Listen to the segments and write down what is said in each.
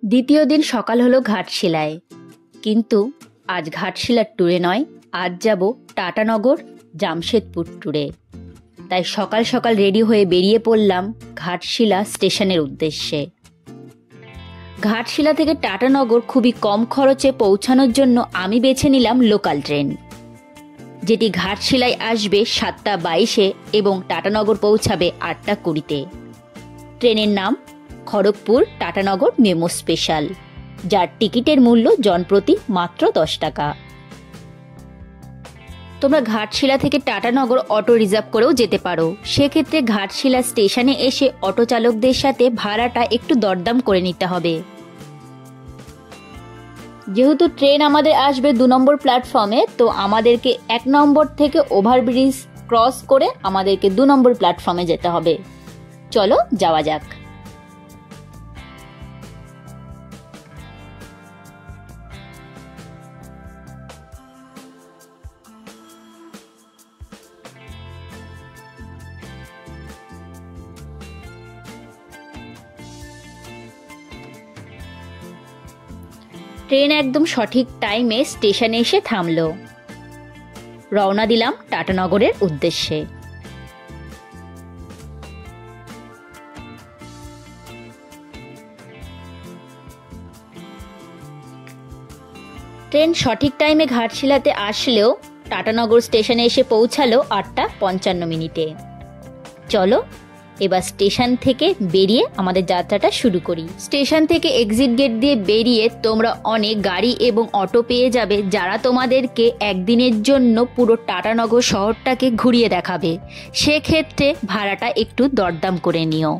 দ্বিতীয় দিন সকাল হলো ঘাটশিলায়, কিন্তু আজ ঘাটশিলার ট্যুরে নয়, আজ যাব টাটানগর জামশেদপুর ট্যুরে। তাই সকাল সকাল রেডি হয়ে বেরিয়ে পড়লাম ঘাটশিলা স্টেশনের উদ্দেশ্যে। ঘাটশিলা থেকে টাটানগর খুবই কম খরচে পৌঁছানোর জন্য আমি বেছে নিলাম লোকাল ট্রেন, যেটি ঘাটশিলায় আসবে 7:22-এ এবং টাটানগর পৌঁছাবে 8:20-তে। ট্রেনের নাম খড়গপুর টাটানগর মেমো স্পেশাল, যার টিকিটের মূল্য জনপ্রতি মাত্র 10 টাকা। তোমরা ঘাটশিলা থেকে টাটানগর অটো রিজার্ভ করেও যেতে পারো। সেক্ষেত্রে ঘাটশিলা স্টেশনে এসে অটো চালকদের সাথে ভাড়াটা একটু দরদাম করে নিতে হবে। যেহেতু ট্রেন আমাদের আসবে 2 নম্বর প্ল্যাটফর্মে, তো আমাদেরকে 1 নম্বর থেকে ওভারব্রিজ ক্রস করে আমাদেরকে 2 নম্বর প্ল্যাটফর্মে যেতে হবে। চলো যাওয়া যাক। ট্রেন একদম সঠিক টাইমে স্টেশনে এসে থামলো। রওনা দিলাম টাটানগরের উদ্দেশ্যে। ট্রেন সঠিক টাইমে ঘাটশিলাতে আসলেও টাটানগর স্টেশনে এসে পৌঁছালো 8:55। চলো এবার স্টেশন থেকে বেরিয়ে আমাদের যাত্রাটা শুরু করি। স্টেশন থেকে এক্সিট গেট দিয়ে বেরিয়ে তোমরা অনেক গাড়ি এবং অটো পেয়ে যাবে, যারা তোমাদেরকে একদিনের জন্য পুরো টাটানগর শহরটাকে ঘুরিয়ে দেখাবে। সেক্ষেত্রে ভাড়াটা একটু দরদাম করে নিও।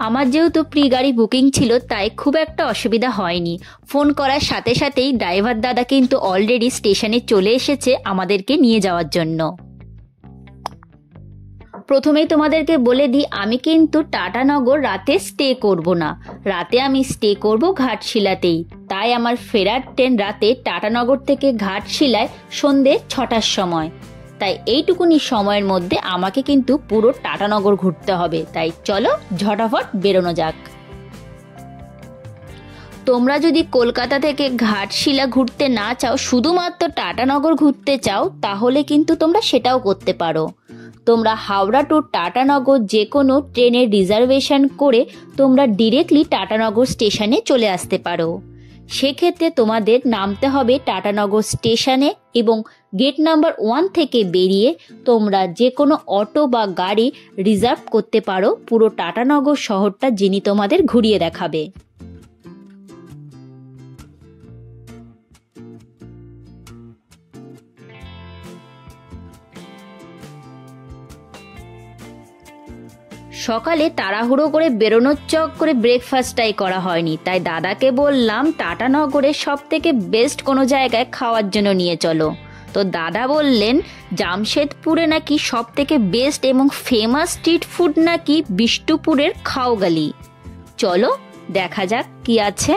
আমার যেহেতু প্রি গাড়ি বুকিং ছিল, তাই খুব একটা অসুবিধা হয়নি। ফোন করার সাথে সাথেই ড্রাইভার দাদা কিন্তু অলরেডি স্টেশনে চলে এসেছে আমাদেরকে নিয়ে যাওয়ার জন্য। প্রথমেই তোমাদেরকে বলে দিই, আমি কিন্তু টাটানগর রাতে স্টে করব না। রাতে আমি স্টে করব ঘাটশিলাতেই। তাই আমার ফেরার ট্রেন রাতে টাটানগর থেকে ঘাটশিলায় সন্ধ্যে 6টার সময়। তাই এইটুকুনি সময়ের মধ্যে আমাকে কিন্তু পুরো টাটানগর ঘুরতে হবে। তাই চলো ঝটাফট বেরোনো যাক। তোমরা যদি কলকাতা থেকে ঘাটশিলা ঘুরতে না চাও, শুধুমাত্র টাটানগর ঘুরতে চাও, তাহলে কিন্তু তোমরা সেটাও করতে পারো। তোমরা হাওড়া টু টাটানগর যে কোনো ট্রেনের রিজার্ভেশন করে তোমরা ডিরেক্টলি টাটানগর স্টেশনে চলে আসতে পারো। সেক্ষেত্রে তোমাদের নামতে হবে টাটানগর স্টেশনে এবং গেট নাম্বার 1 থেকে বেরিয়ে তোমরা যে কোনো অটো বা গাড়ি রিজার্ভ করতে পারো পুরো টাটানগর শহরটা যিনি তোমাদের ঘুরিয়ে দেখাবে। সকালে তাড়াহুড়ো করে বেরোনোর চক করে ব্রেকফাস্টটাই করা হয়নি, তাই দাদাকে বললাম টাটানগরে সব থেকে বেস্ট কোনো জায়গায় খাওয়ার জন্য নিয়ে চলো। তো দাদা বললেন জামশেদপুরে নাকি সব থেকে বেস্ট এবং ফেমাস স্ট্রিট ফুড নাকি বিষ্ণুপুরের খাওগালি। চলো দেখা যাক কি আছে।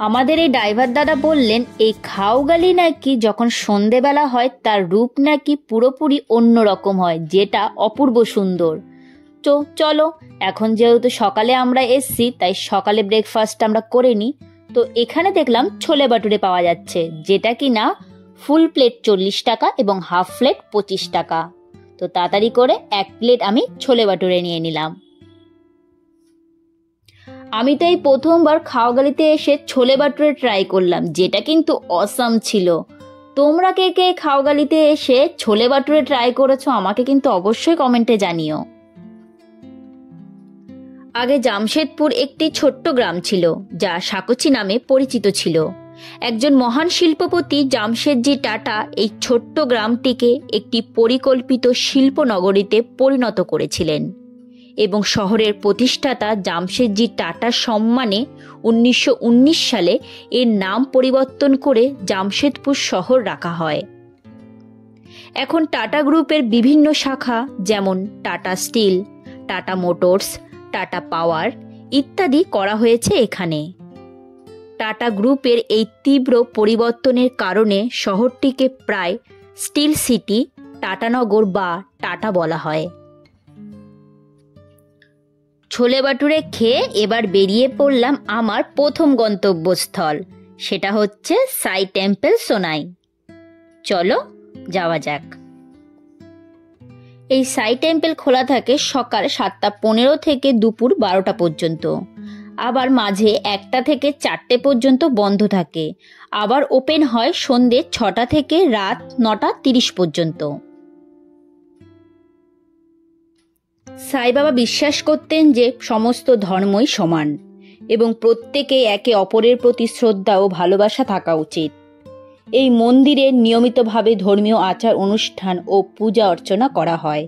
আমাদের এই ড্রাইভার দাদা বললেন এই খাওগালি নাকি যখন সন্ধেবেলা হয় তার রূপ নাকি পুরোপুরি অন্যরকম হয়, যেটা অপূর্ব সুন্দর। তো চলো, এখন যেহেতু সকালে আমরা এসছি, তাই সকালে ব্রেকফাস্ট আমরা করে নিই। তো এখানে দেখলাম ছোলে বাটুরে পাওয়া যাচ্ছে, যেটা কি না ফুল প্লেট 40 টাকা এবং হাফ প্লেট 25 টাকা। তো তাড়াতাড়ি করে 1 প্লেট আমি ছোলে বাটুরে নিয়ে নিলাম। আমি তো এই প্রথমবার খাওয়াগালিতে এসে ছোলে বাটুরে ট্রাই করলাম, যেটা কিন্তু অসাম ছিল। তোমরা কে কে খাওয়াগালিতে এসে ছোলে বাটুরে ট্রাই করেছো আমাকে কিন্তু অবশ্যই কমেন্টে জানিও। আগে জামশেদপুর একটি ছোট্ট গ্রাম ছিল, যা সাকচি নামে পরিচিত ছিল। একজন মহান শিল্পপতি জামশেদজি টাটা এই ছোট্ট গ্রামটিকে একটি পরিকল্পিত শিল্প নগরীতে পরিণত করেছিলেন এবং শহরের প্রতিষ্ঠাতা জামশেদজি টাটার সম্মানে 1919 সালে এর নাম পরিবর্তন করে জামশেদপুর শহর রাখা হয়। এখন টাটা গ্রুপের বিভিন্ন শাখা যেমন Tata steel, Tata motors, Tata power ইত্যাদি করা হয়েছে এখানে। টাটা গ্রুপের এই তীব্র পরিবর্তনের কারণে শহরটিকে প্রায় স্টিল সিটি টাটানগর বা টাটা বলা হয়। ছোলে বাটুরে খেয়ে এবার বেরিয়ে পড়লাম আমার প্রথম গন্তব্যস্থল, সেটা হচ্ছে সাই টেম্পল সোনাই। চলো যাওয়া যাক। এই সাই টেম্পল খোলা থাকে সকাল 7:15 থেকে দুপুর 12টা পর্যন্ত, আবার মাঝে 1টা থেকে 4টে পর্যন্ত বন্ধ থাকে, আবার ওপেন হয় সন্ধ্যে 6টা থেকে রাত 9:30 পর্যন্ত। সাই বাবা বিশ্বাস করতেন যে সমস্ত ধর্মই সমান এবং প্রত্যেকে একে অপরের প্রতি শ্রদ্ধা ও ভালোবাসা থাকা উচিত। এই মন্দিরে নিয়মিতভাবে ধর্মীয় আচার অনুষ্ঠান ও পূজা অর্চনা করা হয়।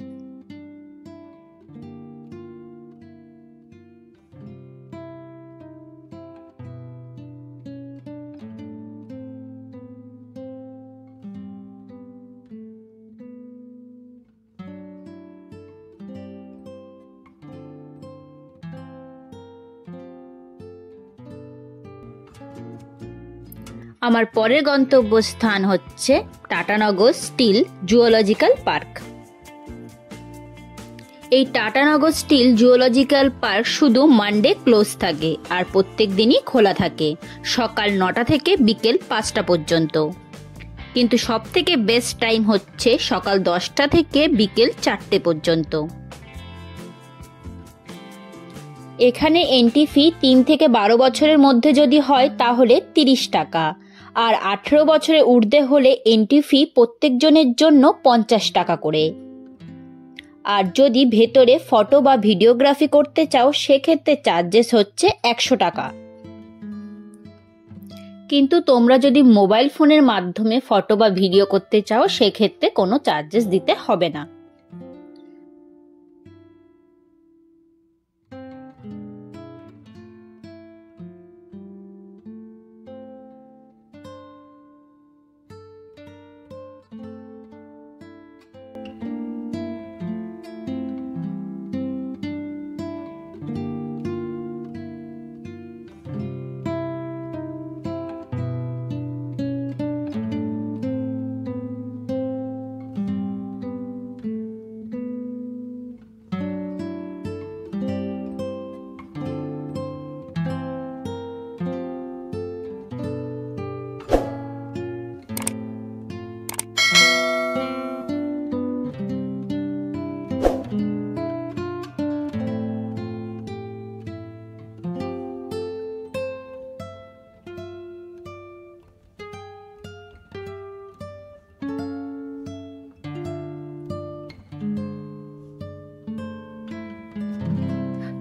আমার পরের গন্তব্যস্থান হচ্ছে টাটানগর স্টিল জুওলজিক্যাল পার্ক। এই টাটানগর স্টিল জুওলজিক্যাল পার্ক শুধু মানডে ক্লোজ থাকে আর প্রত্যেক দিনই খোলা থাকে সকাল 9টা থেকে বিকেল 5টা পর্যন্ত। কিন্তু সব থেকে বেস্ট টাইম হচ্ছে সকাল 10টা থেকে বিকেল 4টে পর্যন্ত। এখানে এন্ট্রি ফি 3 থেকে 12 বছরের মধ্যে যদি হয় তাহলে 30 টাকা, আর 18 বছরের ঊর্ধ্বে হলে এন্ট্রি ফি প্রত্যেকজনের জন্য 50 টাকা করে। আর যদি ভেতরে ফটো বা ভিডিওগ্রাফি করতে চাও সেক্ষেত্রে চার্জেস হচ্ছে 100 টাকা। কিন্তু তোমরা যদি মোবাইল ফোনের মাধ্যমে ফটো বা ভিডিও করতে চাও সেক্ষেত্রে কোনো চার্জেস দিতে হবে না।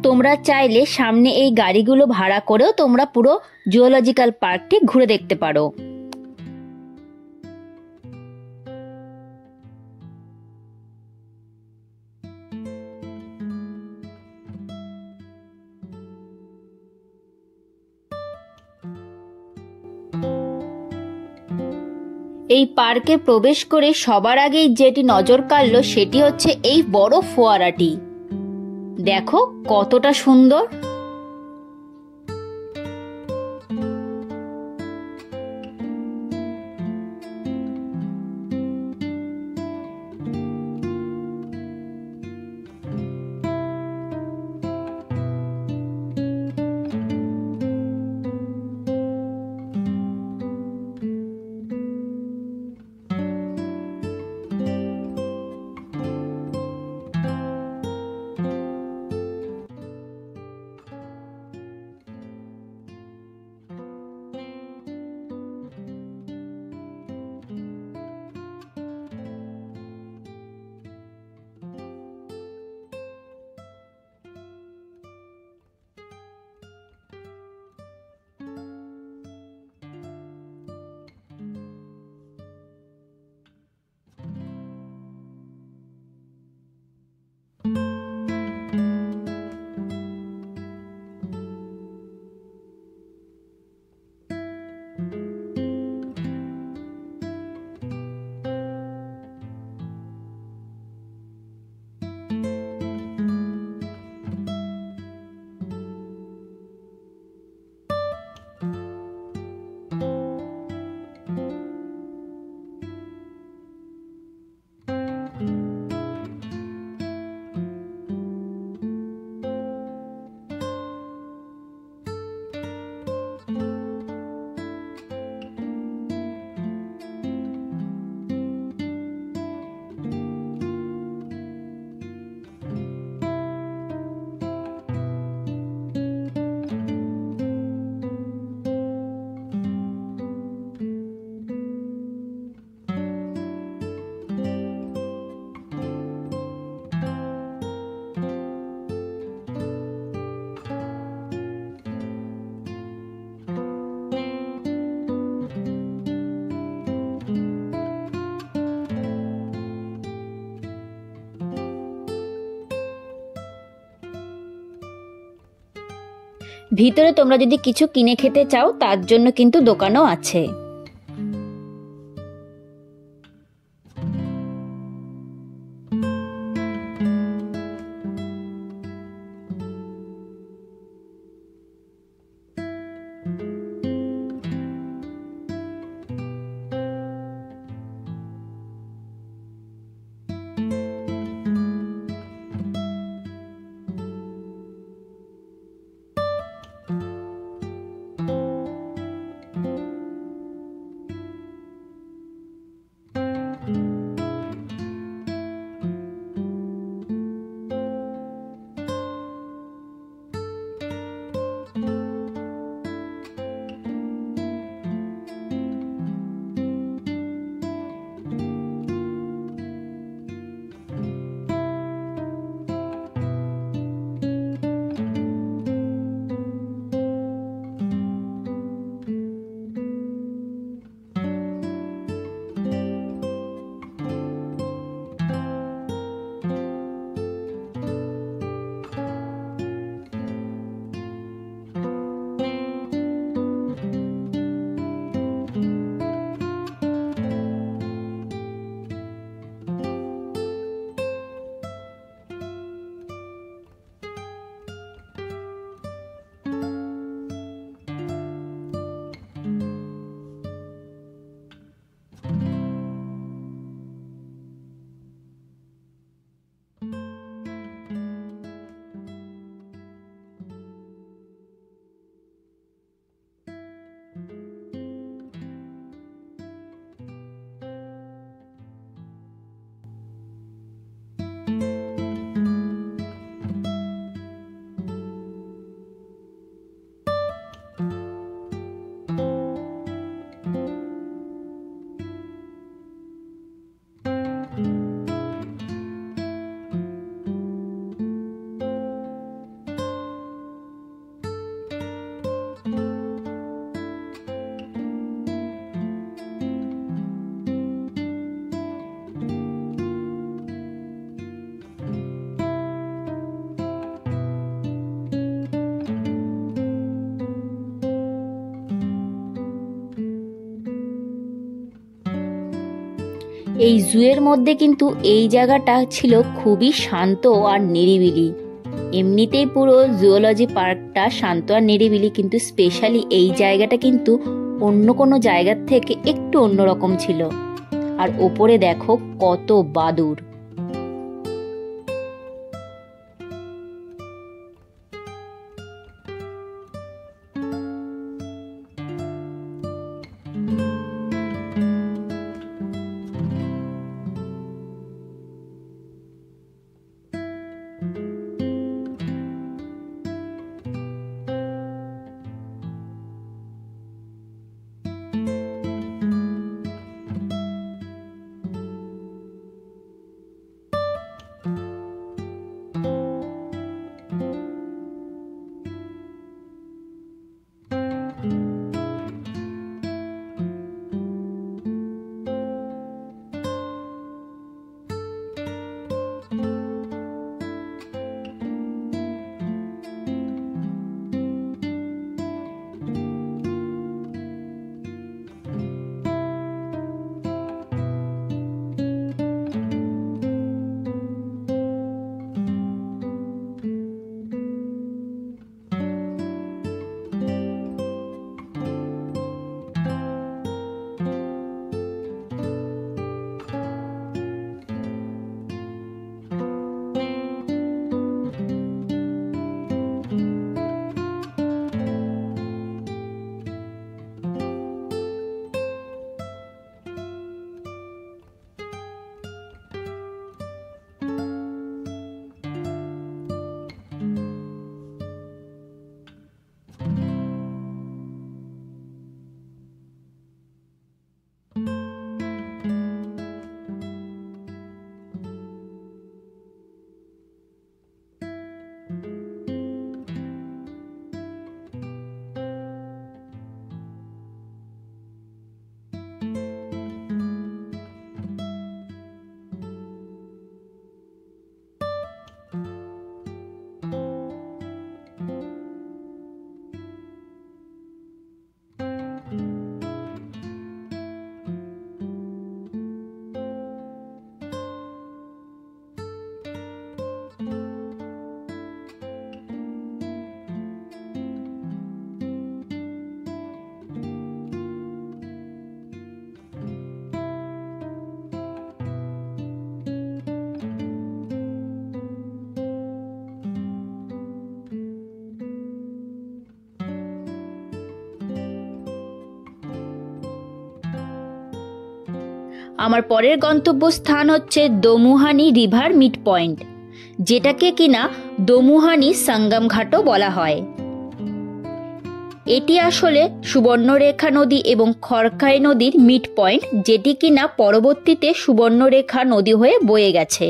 তোমরা চাইলে সামনে এই গাড়িগুলো ভাড়া করেও তোমরা পুরো জুওলজিক্যাল পার্কটি ঘুরে দেখতে পারো। এই পার্কে প্রবেশ করে সবার আগেই যেটি নজর কাড়লো সেটি হচ্ছে এই বড় ফোয়ারাটি। দেখো কতটা সুন্দর। ভিতরে তোমরা যদি কিছু কিনে খেতে চাও তার জন্য কিন্তু দোকানও আছে। এই জুয়ের মধ্যে কিন্তু এই জায়গাটা ছিল খুবই শান্ত আর নিরিবিলি। এমনিতেই পুরো জুওলজি পার্কটা শান্ত আর নিরিবিলি, কিন্তু স্পেশালি এই জায়গাটা কিন্তু অন্য কোনো জায়গার থেকে একটু অন্যরকম ছিল। আর ওপরে দেখো কত বাদুড়। আমার পরের গন্তব্যস্থান হচ্ছে দোমুহানি রিভার মিড পয়েন্ট, যেটাকে কিনা দোমুহানি সঙ্গম ঘাটও বলা হয়। এটি আসলে সুবর্ণরেখা নদী এবং খড়খাই নদীর মিড পয়েন্ট, যেটি কিনা পরবর্তীতে সুবর্ণরেখা নদী হয়ে বয়ে গেছে।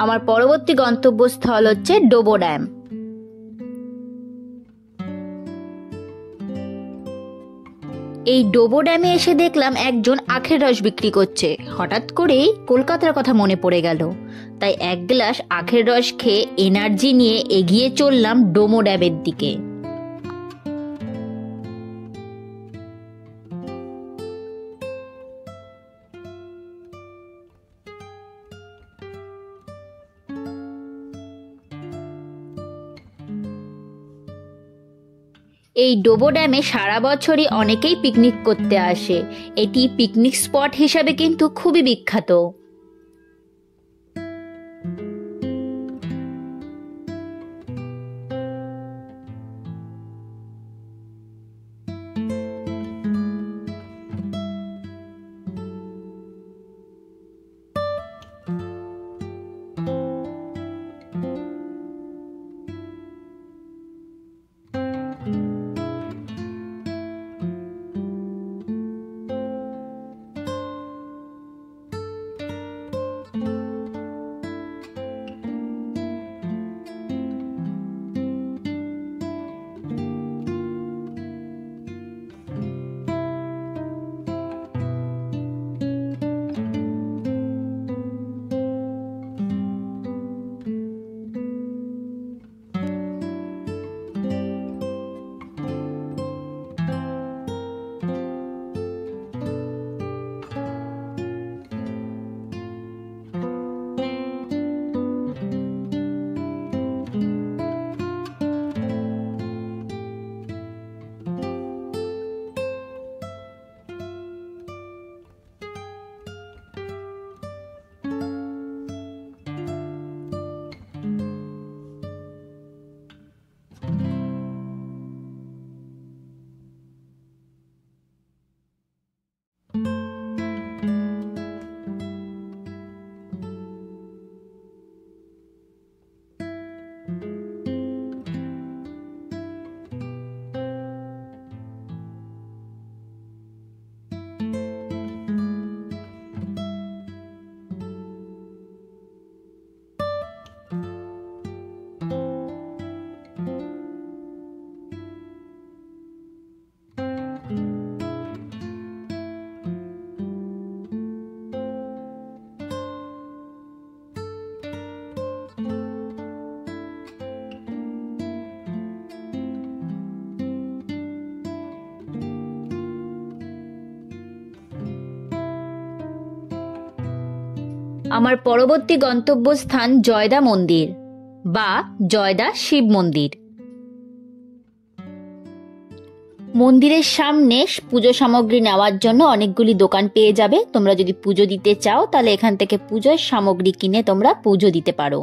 আমার পরবর্তী গন্তব্যস্থল হচ্ছে ডোবো ড্যাম। এই ডোবো ড্যামে এসে দেখলাম একজন আখের রস বিক্রি করছে। হঠাৎ করেই কলকাতার কথা মনে পড়ে গেল, তাই এক গ্লাস আখের রস খেয়ে এনার্জি নিয়ে এগিয়ে চললাম ডোমো ড্যামের দিকে। এই ডোবো ড্যামে সারা বছরই অনেকেই পিকনিক করতে আসে। এটি পিকনিক স্পট হিসাবে কিন্তু খুবই বিখ্যাত। আমার পরবর্তী গন্তব্যস্থান জয়দা মন্দির বা জয়দা শিব মন্দির। মন্দিরের সামনে পুজো সামগ্রী নেওয়ার জন্য অনেকগুলি দোকান পেয়ে যাবে। তোমরা যদি পুজো দিতে চাও তাহলে এখান থেকে পুজোর সামগ্রী কিনে তোমরা পুজো দিতে পারো।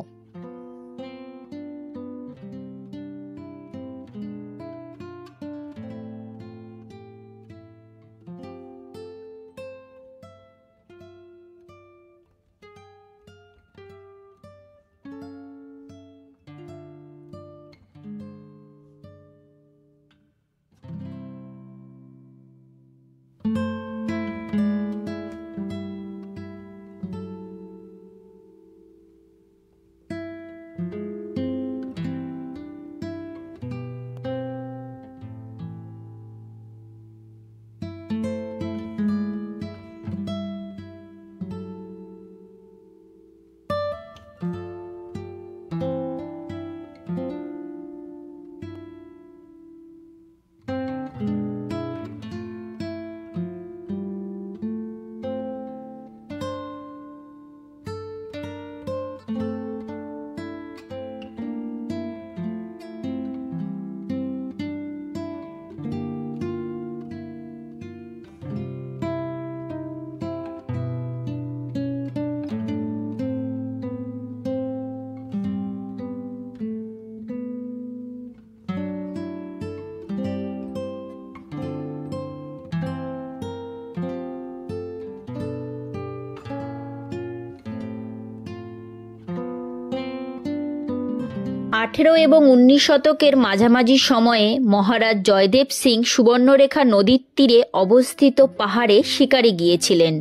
18 এবং 19 শতকের মাঝামাঝি সময়ে মহারাজ জয়দেব সিং সুবর্ণরেখা নদীর তীরে অবস্থিত পাহাড়ে শিকারে গিয়েছিলেন।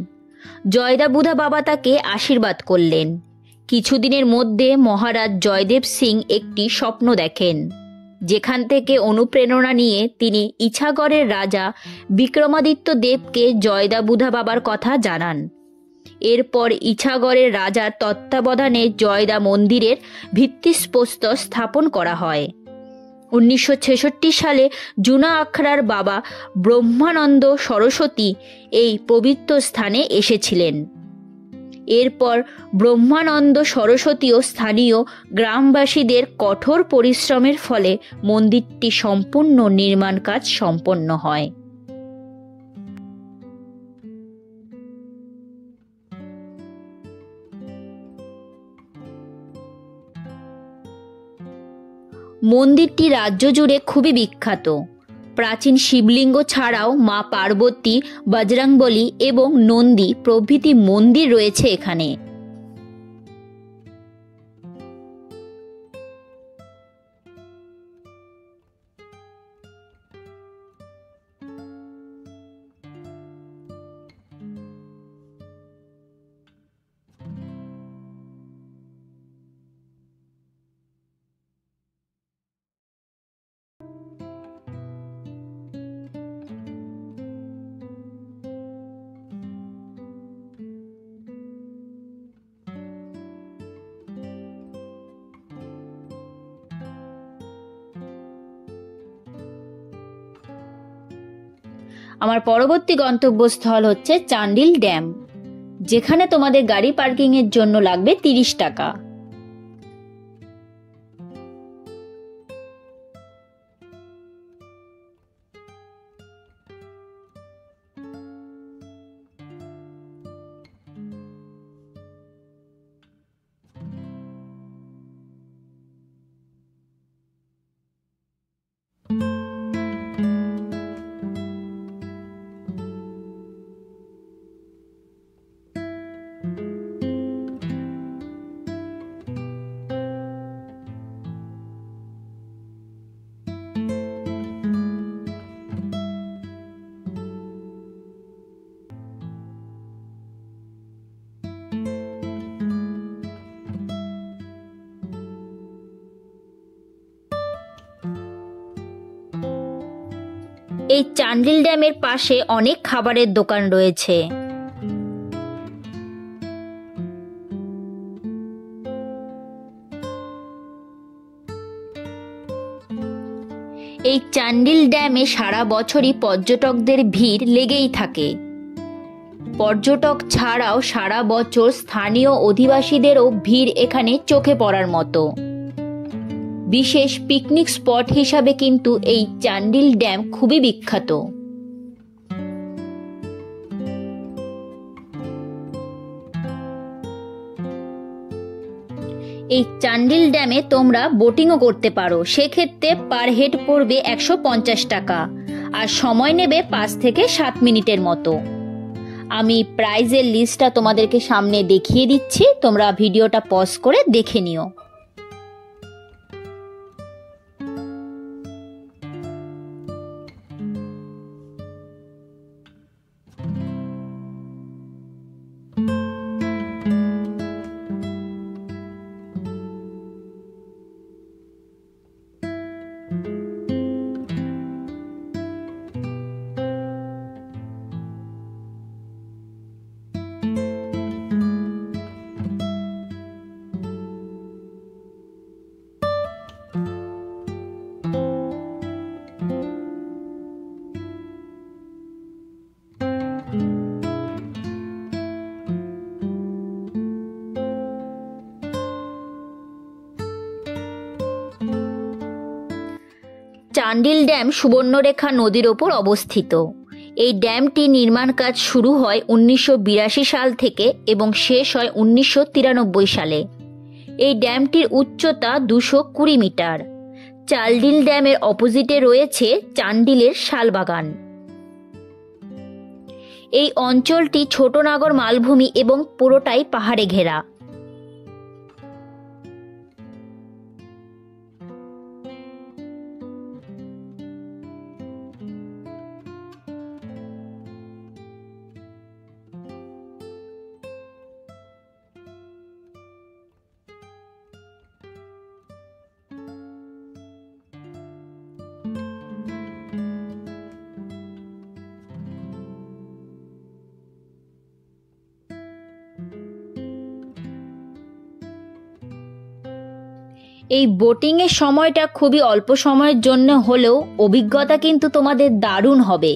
জয়দাবুধা বাবা তাকে আশীর্বাদ করলেন। কিছুদিনের মধ্যে মহারাজ জয়দেব সিং একটি স্বপ্ন দেখেন, যেখান থেকে অনুপ্রেরণা নিয়ে তিনি ইছাগড়ের রাজা বিক্রমাদিত্য দেবকে জয়দাবুধা বাবার কথা জানান। এরপর ইছাগড়ের রাজার তত্ত্বাবধানে জয়দা মন্দিরের ভিত্তিপ্রস্তর স্থাপন করা হয়। 1966 সালে জুনা আখড়ার বাবা ব্রহ্মানন্দ সরস্বতী এই পবিত্র স্থানে এসেছিলেন। এরপর ব্রহ্মানন্দ সরস্বতী ও স্থানীয় গ্রামবাসীদের কঠোর পরিশ্রমের ফলে মন্দিরটি সম্পূর্ণ নির্মাণ কাজ সম্পন্ন হয়। মন্দিরটি রাজ্য জুড়ে খুবই বিখ্যাত। প্রাচীন শিবলিঙ্গ ছাড়াও মা পার্বতী, বজরংবলী এবং নন্দী প্রভৃতি মন্দির রয়েছে এখানে। আমার পরবর্তী গন্তব্যস্থল হচ্ছে চান্ডিল ড্যাম, যেখানে তোমাদের গাড়ি পার্কিং এর জন্য লাগবে 30 টাকা। এই চান্ডিল ড্যামের পাশে অনেক খাবারের দোকান রয়েছে। এই চান্ডিল ড্যামে সারা বছরই পর্যটকদের ভিড় লেগেই থাকে। পর্যটক ছাড়াও সারা বছর স্থানীয় অধিবাসীদেরও ভিড় এখানে চোখে পড়ার মতো। বিশেষ পিকনিক স্পট হিসাবে কিন্তু এই চান্ডিল ড্যাম খুবই বিখ্যাত। এই চান্ডিল ড্যামে তোমরা বোটিংও করতে পারো, সেক্ষেত্রে পার হেড পড়বে 150 টাকা, আর সময় নেবে 5 থেকে 7 মিনিটের মতো। আমি প্রাইজের লিস্টটা তোমাদেরকে সামনে দেখিয়ে দিচ্ছি, তোমরা ভিডিওটা পজ করে দেখে নিও। চান্ডিল ড্যাম সুবর্ণরেখা নদীর ওপর অবস্থিত। এই ড্যামটি নির্মাণ কাজ শুরু হয় 1982 সাল থেকে এবং শেষ হয় 1993 সালে। এই ড্যামটির উচ্চতা 220 মিটার। চান্ডিল ড্যামের অপোজিটে রয়েছে চান্ডিলের শালবাগান। এই অঞ্চলটি ছোটনাগর মালভূমি এবং পুরোটাই পাহাড়ে ঘেরা। এই বোটিংয়ের সময়টা খুবই অল্প সময়ের জন্য হলেও অভিজ্ঞতা কিন্তু তোমাদের দারুণ হবে।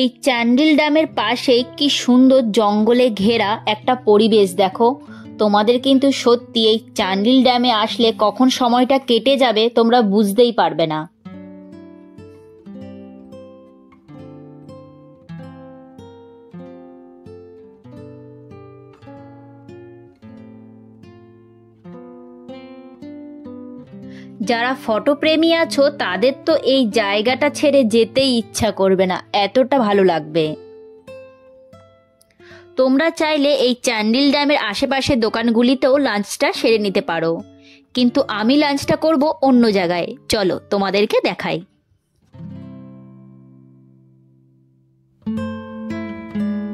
এই চ্যান্ডিল ড্যামের পাশেই কি সুন্দর জঙ্গলে ঘেরা একটা পরিবেশ দেখো। তোমাদের কিন্তু সত্যি এই চ্যান্ডিল ড্যামে আসলে কখন সময়টা কেটে যাবে তোমরা বুঝতেই পারবে না। যারা ফটোপ্রেমী আছো তাদের তো এই জায়গাটা ছেড়ে যেতেই ইচ্ছা করবে না, এতটা ভালো লাগবে। তোমরা চাইলে এই চ্যান্ডিল ড্যামের আশেপাশে দোকানগুলিতেও লাঞ্চটা সেরে নিতে পারো, কিন্তু আমি লাঞ্চটা করব অন্য জায়গায়। চলো তোমাদেরকে দেখাই।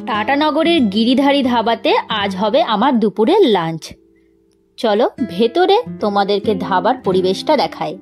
টাটানগরের গিরিধারী ধাবাতে আজ হবে আমার দুপুরের লাঞ্চ। চলো ভেতরে তোমাদেরকে ধাবার পরিবেশটা দেখাই।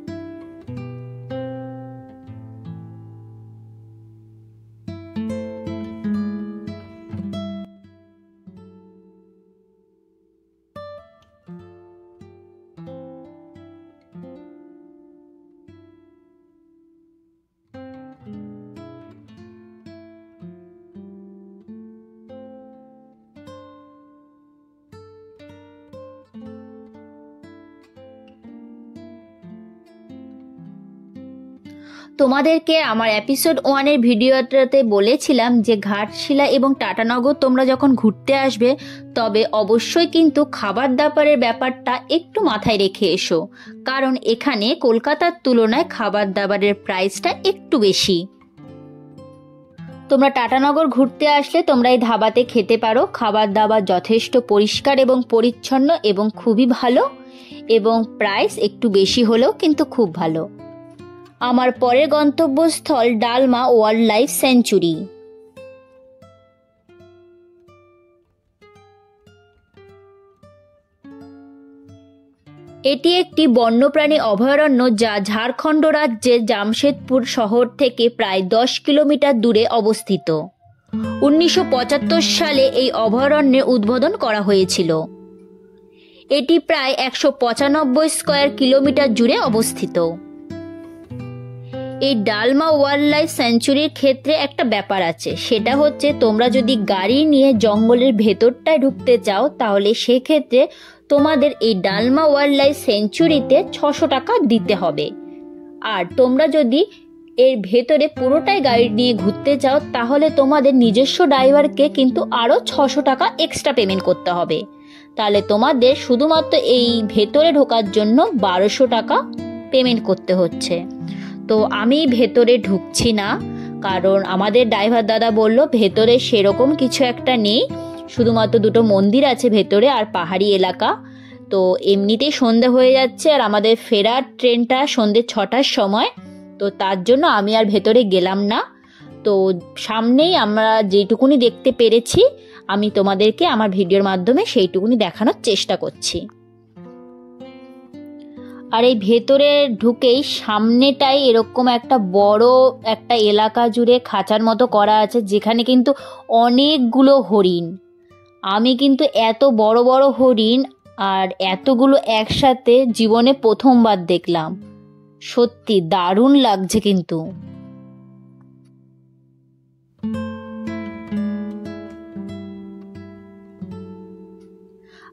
তোমাদেরকে আমার এপিসোড 1-এর ভিডিওটাতে বলেছিলাম যে ঘাটশিলা এবং টাটানগর তোমরা যখন ঘুরতে আসবে তবে অবশ্যই কিন্তু খাবার দাবারের ব্যাপারটা একটু মাথায় রেখে এসো, কারণ এখানে কলকাতার তুলনায় খাবার দাবারের প্রাইসটা একটু বেশি। তোমরা টাটানগর ঘুরতে আসলে তোমরা এই ধাবাতে খেতে পারো। খাবার দাবার যথেষ্ট পরিষ্কার এবং পরিচ্ছন্ন এবং খুবই ভালো, এবং প্রাইস একটু বেশি হলেও কিন্তু খুব ভালো। আমার পরের গন্তব্যস্থল ডালমা ওয়াইল্ড লাইফ স্যাঞ্চুরি। এটি একটি বন্যপ্রাণী অভয়ারণ্য যা ঝাড়খণ্ড রাজ্যের জামশেদপুর শহর থেকে প্রায় 10 কিলোমিটার দূরে অবস্থিত। 1975 সালে এই অভয়ারণ্যের উদ্বোধন করা হয়েছিল। এটি প্রায় 195 স্কয়ার কিলোমিটার জুড়ে অবস্থিত। এই ডালমা ওয়াইল্ড লাইফ স্যাঞ্চুরির ক্ষেত্রে একটা ব্যাপার আছে, সেটা হচ্ছে তোমরা যদি গাড়ি নিয়ে জঙ্গলের ভেতরটায় ঢুকতে চাও তাহলে সেক্ষেত্রে তোমাদের এই ডালমা ওয়াইল্ড লাইফ স্যাঞ্চুরিতে 600 টাকা দিতে হবে। আর তোমরা যদি এর ভেতরে পুরোটাই গাড়ি নিয়ে ঘুরতে চাও তাহলে তোমাদের নিজস্ব ড্রাইভারকে কিন্তু আরও 600 টাকা এক্সট্রা পেমেন্ট করতে হবে। তাহলে তোমাদের শুধুমাত্র এই ভেতরে ঢোকার জন্য 1200 টাকা পেমেন্ট করতে হচ্ছে। তো আমি ভেতরে ঢুকছি না, কারণ আমাদের ড্রাইভার দাদা বলল ভেতরে সেরকম কিছু একটা নেই, শুধুমাত্র দুটো মন্দির আছে ভেতরে আর পাহাড়ি এলাকা। তো এমনিতেই সন্ধে হয়ে যাচ্ছে আর আমাদের ফেরার ট্রেনটা সন্ধে 6টার সময়, তো তার জন্য আমি আর ভেতরে গেলাম না। তো সামনেই আমরা যেটুকুনি দেখতে পেরেছি আমি তোমাদেরকে আমার ভিডিওর মাধ্যমে সেইটুকুনি দেখানোর চেষ্টা করছি। আর এই ভেতরে ঢুকেই সামনেটাই এরকম একটা বড় একটা এলাকা জুড়ে খাঁচার মতো করা আছে, যেখানে কিন্তু অনেকগুলো হরিণ। আমি কিন্তু এত বড় বড় হরিণ আর এতগুলো একসাথে জীবনে প্রথমবার দেখলাম। সত্যি দারুণ লাগছে কিন্তু।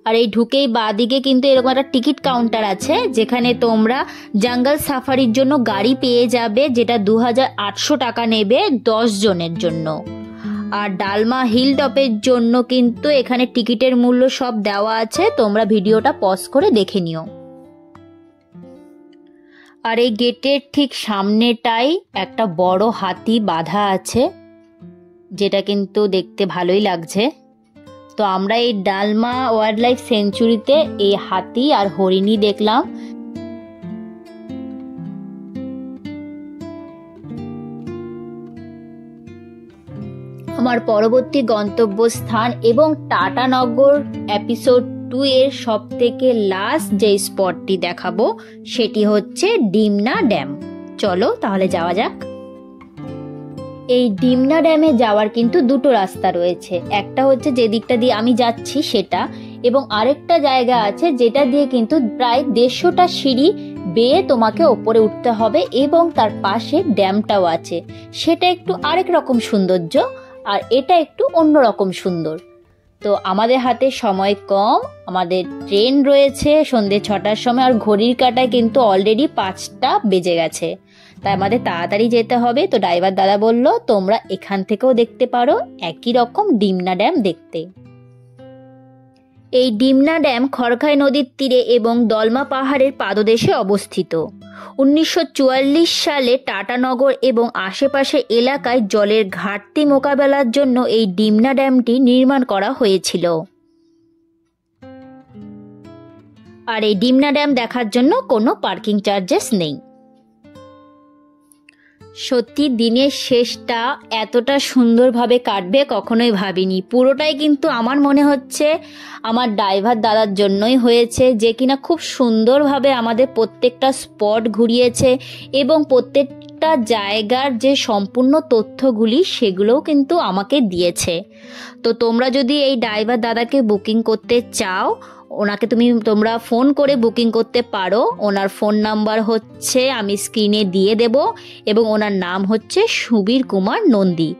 আর এই ঢুকেই বাঁদিকে কিন্তু এরকম একটা টিকিট কাউন্টার আছে, যেখানে তোমরা জঙ্গল সাফারির জন্য গাড়ি পেয়ে যাবে, যেটা 2800 টাকা নেবে 10 জনের জন্য। আর ডালমা হিল টপের জন্য কিন্তু এখানে টিকিটের মূল্য সব দেওয়া আছে, তোমরা ভিডিওটা পজ করে দেখে নিও। আর এই গেটের ঠিক সামনেটাই একটা বড় হাতি বাঁধা আছে, যেটা কিন্তু দেখতে ভালোই লাগছে। তো আমরা এই ডালমা ওয়াইল্ড লাইফ সেঞ্চুরিতে এই হাতি আর হরিণী দেখলাম। আমার পরবর্তী গন্তব্যস্থান এবং টাটানগর এপিসোড 2 এর সব থেকে লাস্ট যে স্পটটি দেখাবো সেটি হচ্ছে ডিমনা ড্যাম। চলো তাহলে যাওয়া যাক। এই ডিমনা ড্যামে যাওয়ার কিন্তু দুটো রাস্তা রয়েছে, একটা হচ্ছে যে দিকটা দিয়ে আমি যাচ্ছি সেটা, এবং আরেকটা জায়গা আছে যেটা দিয়ে কিন্তু প্রায় 150টা সিঁড়ি বেয়ে তোমাকে ওপরে উঠতে হবে এবং তার পাশে ড্যামটাও আছে। সেটা একটু আরেক রকম সৌন্দর্য আর এটা একটু অন্যরকম সুন্দর। তো আমাদের হাতে সময় কম, আমাদের ট্রেন রয়েছে সন্ধ্যে 6টার সময়, আর ঘড়ির কাঁটায় কিন্তু অলরেডি 5টা বেজে গেছে, তাই আমাদের তাড়াতাড়ি যেতে হবে। তো ড্রাইভার দাদা বলল তোমরা এখান থেকেও দেখতে পারো একই রকম ডিমনা ড্যাম দেখতে। এই ডিমনা ড্যাম খড়খাই নদীর তীরে এবং দলমা পাহাড়ের পাদদেশে অবস্থিত। 1944 সালে টাটানগর এবং আশেপাশের এলাকায় জলের ঘাটতি মোকাবেলার জন্য এই ডিমনা ড্যামটি নির্মাণ করা হয়েছিল। আর এই ডিমনা ড্যাম দেখার জন্য কোনো পার্কিং চার্জেস নেই। সত্যি দিনের শেষটা এতটা সুন্দরভাবে কাটবে কখনোই ভাবিনি। পুরোটাই কিন্তু আমার মনে হচ্ছে আমার ড্রাইভার দাদার জন্যই হয়েছে, যে কিনা খুব সুন্দরভাবে আমাদের প্রত্যেকটা স্পট ঘুরিয়েছে এবং প্রত্যেকটা জায়গার যে সম্পূর্ণ তথ্যগুলি সেগুলোও কিন্তু আমাকে দিয়েছে। তো তোমরা যদি এই ড্রাইভার দাদাকে বুকিং করতে চাও, ওনাকে তোমরা ফোন করে বুকিং করতে পারো। ওনার ফোন নাম্বার হচ্ছে আমি স্ক্রিনে দিয়ে দেব এবং ওনার নাম হচ্ছে সুবীর কুমার নন্দী।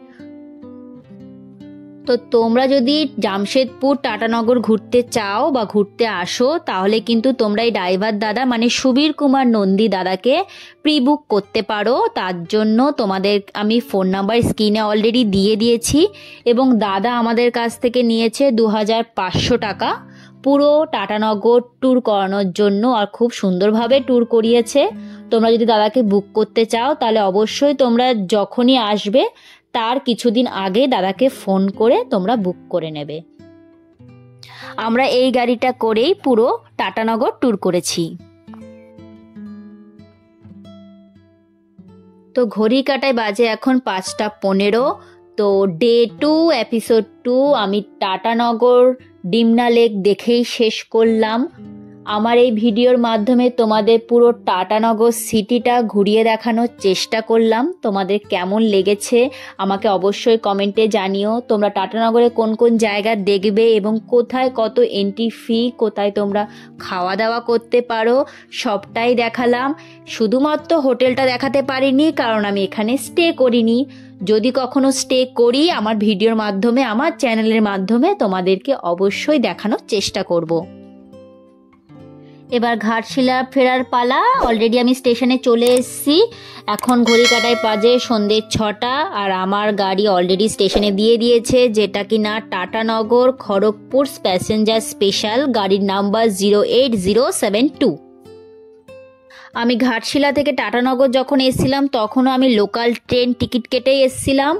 তো তোমরা যদি জামশেদপুর টাটানগর ঘুরতে চাও বা ঘুরতে আসো তাহলে কিন্তু তোমরা এই ড্রাইভার দাদা মানে সুবীর কুমার নন্দী দাদাকে প্রি বুক করতে পারো। তার জন্য তোমাদের আমি ফোন নাম্বার স্ক্রিনে অলরেডি দিয়ে দিয়েছি এবং দাদা আমাদের কাছ থেকে নিয়েছে 2500 টাকা পুরো টাটানগর ট্যুর করানোর জন্য, আর খুব সুন্দরভাবে ট্যুর করিয়েছে। তোমরা যদি দাদাকে বুক করতে চাও তাহলে অবশ্যই তোমরা যখনই আসবে তার কিছুদিন আগে দাদাকে ফোন করে তোমরা বুক করে নেবে। আমরা এই গাড়িটা করেই পুরো টাটানগর ট্যুর করেছি। তো ঘড়ি কাটায় বাজে এখন 5টা 15। তো ডে 2 এপিসোড 2 আমি টাটানগর ডিমনা লেক দেখেই শেষ করলাম। আমার এই ভিডিওর মাধ্যমে তোমাদের পুরো টাটানগর সিটিটা ঘুরিয়ে দেখানোর চেষ্টা করলাম। তোমাদের কেমন লেগেছে আমাকে অবশ্যই কমেন্টে জানিও। তোমরা টাটানগরে কোন কোন জায়গা দেখবে এবং কোথায় কত এন্ট্রি ফি, কোথায় তোমরা খাওয়া দাওয়া করতে পারো সবটাই দেখালাম। শুধুমাত্র হোটেলটা দেখাতে পারিনি কারণ আমি এখানে স্টে করিনি। যদি কখনো স্টে করি আমার ভিডিওর মাধ্যমে, আমার চ্যানেলের মাধ্যমে তোমাদেরকে অবশ্যই দেখানোর চেষ্টা করব। এবার ঘাটশিলা ফেরার পালা। অলরেডি আমি স্টেশনে চলে এসেছি। এখন ঘড়ি কাটায় বাজে সন্ধ্যে 6টা আর আমার গাড়ি অলরেডি স্টেশনে দিয়ে দিয়েছে, যেটা কিনা টাটানগর খড়গপুর প্যাসেঞ্জার স্পেশাল, গাড়ির নাম্বার 08072। আমি ঘাটশিলা থেকে টাটানগর যখন এসেছিলাম তখনও আমি লোকাল ট্রেন টিকিট কেটেই এসেছিলাম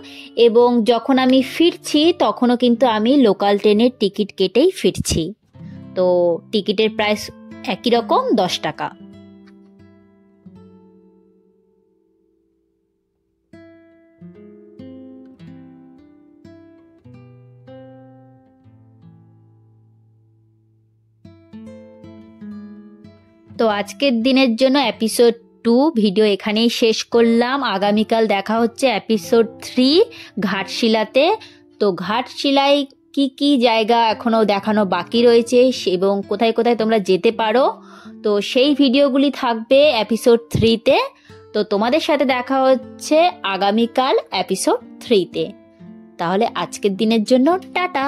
এবং যখন আমি ফিরছি তখনও কিন্তু আমি লোকাল ট্রেনের টিকিট কেটেই ফিরছি। তো টিকিটের প্রাইস একই রকম 10 টাকা। তো আজকের দিনের জন্য এপিসোড 2 ভিডিও এখানেই শেষ করলাম। আগামীকাল দেখা হচ্ছে এপিসোড 3 ঘাটশিলাতে। তো ঘাটশিলায় কি কি জায়গা এখনও দেখানো বাকি রয়েছে এবং কোথায় কোথায় তোমরা যেতে পারো, তো সেই ভিডিওগুলি থাকবে এপিসোড 3-তে। তো তোমাদের সাথে দেখা হচ্ছে আগামীকাল এপিসোড 3-তে। তাহলে আজকের দিনের জন্য টাটা।